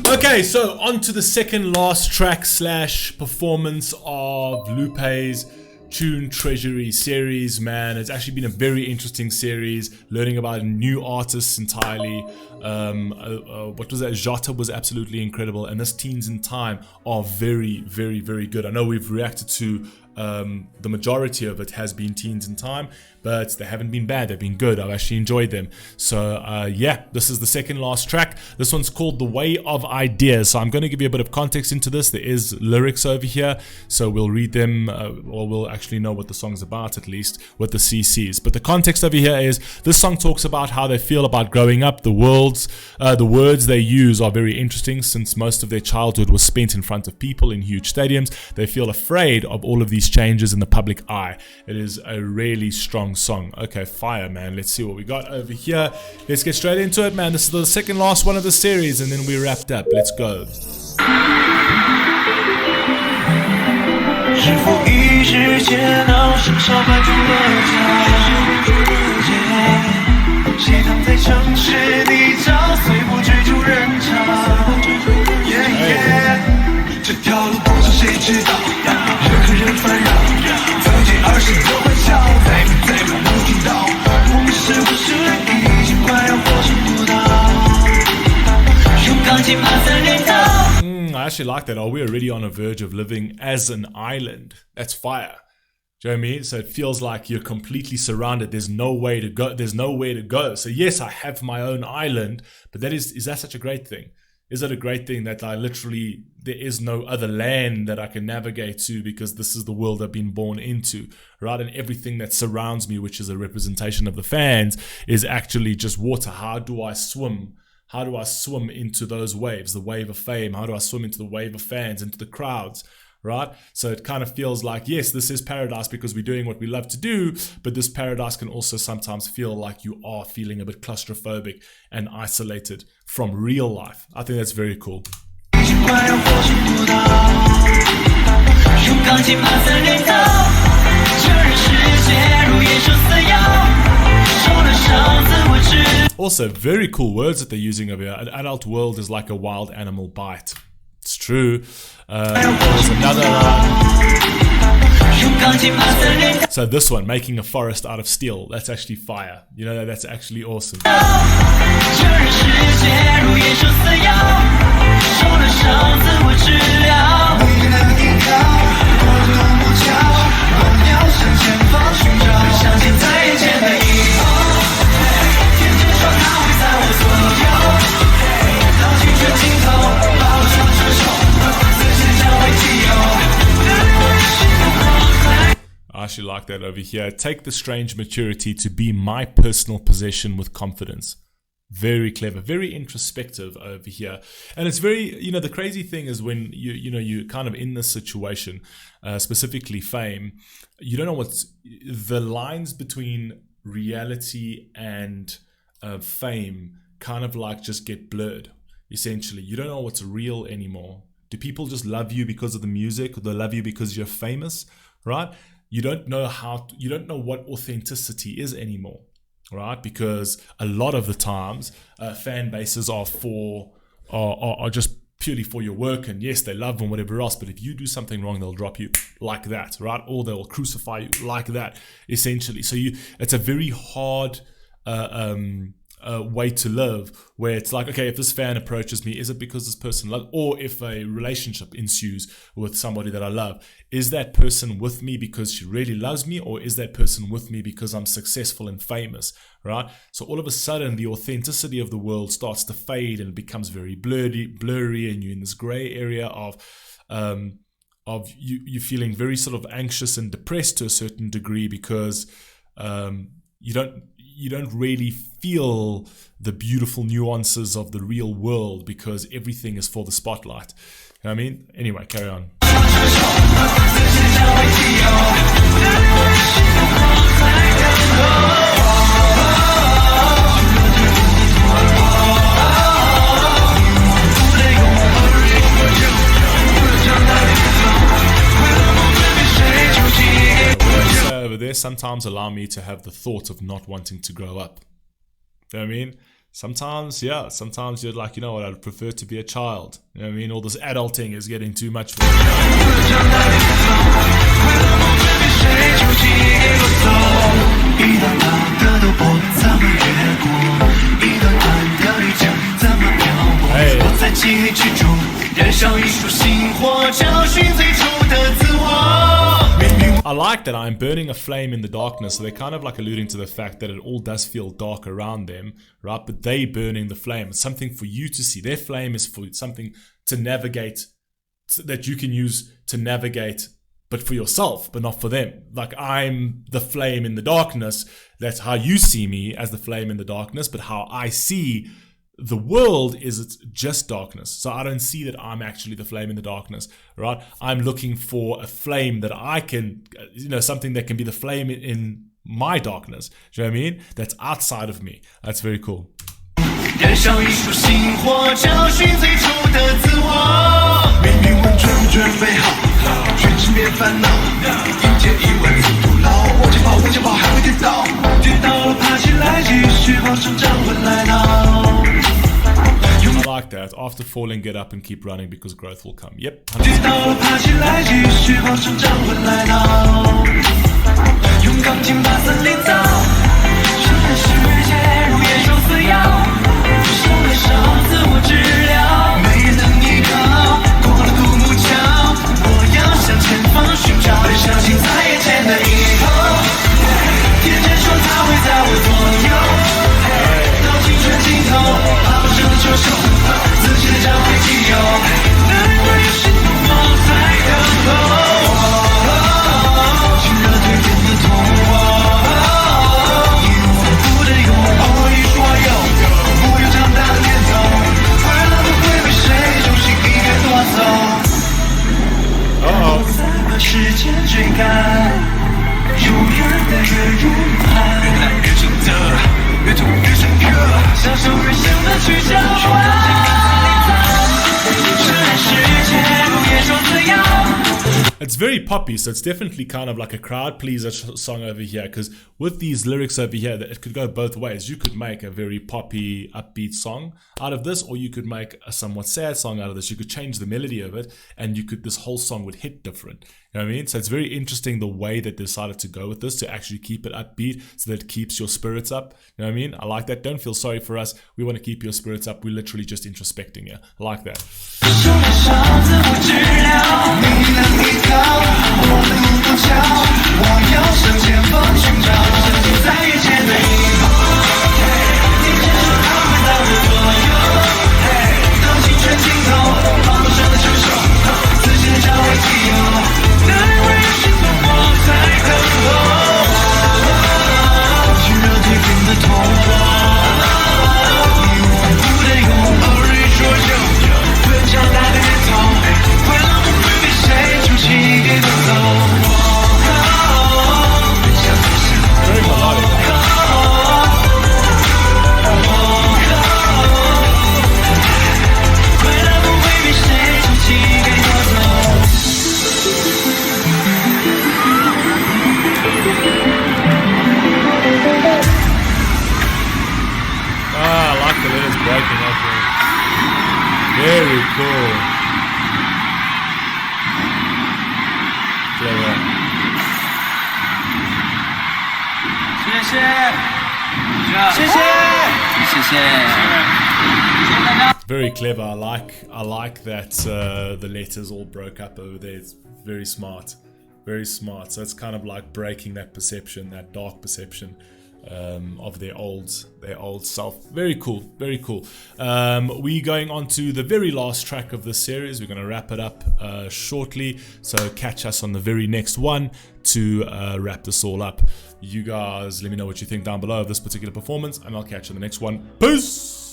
Okay, so on to the second last track slash performance of Lupe's Tune Treasury series. Man, it's actually been a very interesting series, learning about new artists entirely. What was that? Jota was absolutely incredible, and this Teens in Time are very, very, very good. I know we've reacted to the majority of it has been Teens in Time, but they haven't been bad, they've been good. I've actually enjoyed them. So yeah, this is the second last track. This one's called The Way of Ideas. So I'm going to give you a bit of context into this. There is lyrics over here, so we'll read them, or we'll actually know what the song's about, at least with the CCs. But the context over here is this song talks about how they feel about growing up. The words they use are very interesting, since most of their childhood was spent in front of people in huge stadiums. They feel afraid of all of these changes in the public eye. It is a really strong song. Okay, fire, man. Let's see what we got over here. Let's get straight into it, man. This is the second last one of the series, and then we wrapped up. Let's go. 日复一日煎熬，生烧白煮了家。谁躺在城市泥沼，随波追逐人潮。这条路多少谁知道？人和人纷扰，曾经20的欢笑，再不听到。我们是不是已经快要活成孤岛？勇敢进爬3连刀。I actually like that. Are we already on a verge of living as an island? That's fire. Do you know what I mean? So it feels like you're completely surrounded. There's no way to go. There's nowhere to go. So yes, I have my own island, but is that such a great thing? Is it a great thing that there is no other land that I can navigate to, because this is the world I've been born into, right? And everything that surrounds me, which is a representation of the fans, is actually just water. How do I swim? How do I swim into those waves, the wave of fame? How do I swim into the wave of fans, into the crowds, right? So it kind of feels like, yes, this is paradise because we're doing what we love to do, but this paradise can also sometimes feel like you are feeling a bit claustrophobic and isolated from real life. I think that's very cool. Also, very cool words that they're using over here. An adult world is like a wild animal bite. It's true. There's another so this one, making a forest out of steel, that's actually fire. You know, that's actually awesome. I actually like that over here. Take the strange maturity to be my personal possession with confidence. Very clever, very introspective over here. And it's very, the crazy thing is when you're kind of in this situation, specifically fame, you don't know what's the lines between reality and fame kind of like just get blurred. Essentially, you don't know what's real anymore. Do people just love you because of the music, or they love you because you're famous, right? You don't know what authenticity is anymore, right? Because a lot of the times, fan bases are just purely for your work, and yes, they love and whatever else. But if you do something wrong, they'll drop you like that, right? Or they'll crucify you like that, essentially. So it's a very hard way to live, where it's like, okay, if this fan approaches me, is it because this person loves, or if a relationship ensues with somebody that I love, is that person with me because she really loves me, or is that person with me because I'm successful and famous, right? So all of a sudden, the authenticity of the world starts to fade and it becomes very blurry, and you're in this gray area of you feeling very sort of anxious and depressed to a certain degree, because you don't really feel the beautiful nuances of the real world, because everything is for the spotlight. You know what I mean? Anyway, carry on. Over there sometimes allow me to have the thought of not wanting to grow up. You know what I mean? sometimes you're like, you know what, I'd prefer to be a child. You know what I mean? All this adulting is getting too much for me. Hey. I like that I'm burning a flame in the darkness, so they're kind of like alluding to the fact that it all does feel dark around them, right? But they burning the flame. It's something for you to see. Their flame is for something to navigate, that you can use to navigate, but for yourself, but not for them. Like, I'm the flame in the darkness. That's how you see me, as the flame in the darkness, but how I see the world is it's just darkness. So I don't see that I'm actually the flame in the darkness, right? I'm looking for a flame that I can, something that can be the flame in my darkness. Do you know what I mean? That's outside of me. That's very cool. I like that. After falling, get up and keep running because growth will come. Yep. It's very poppy, so it's definitely kind of like a crowd pleaser song over here, because with these lyrics over here, it could go both ways. You could make a very poppy, upbeat song out of this, or you could make a somewhat sad song out of this. You could change the melody of it, and this whole song would hit different. You know what I mean? So it's very interesting the way that they decided to go with this, to actually keep it upbeat so that it keeps your spirits up. You know what I mean? I like that. Don't feel sorry for us. We want to keep your spirits up. We're literally just introspecting here. I like that. Very cool. Very clever. I like that the letters all broke up over there. It's very smart. Very smart. So it's kind of like breaking that perception, that dark perception of their old self. Very cool, very cool. We're going on to the very last track of this series. We're going to wrap it up shortly, so catch us on the very next one to wrap this all up. You guys let me know what you think down below of this particular performance, and I'll catch you on the next one. Peace.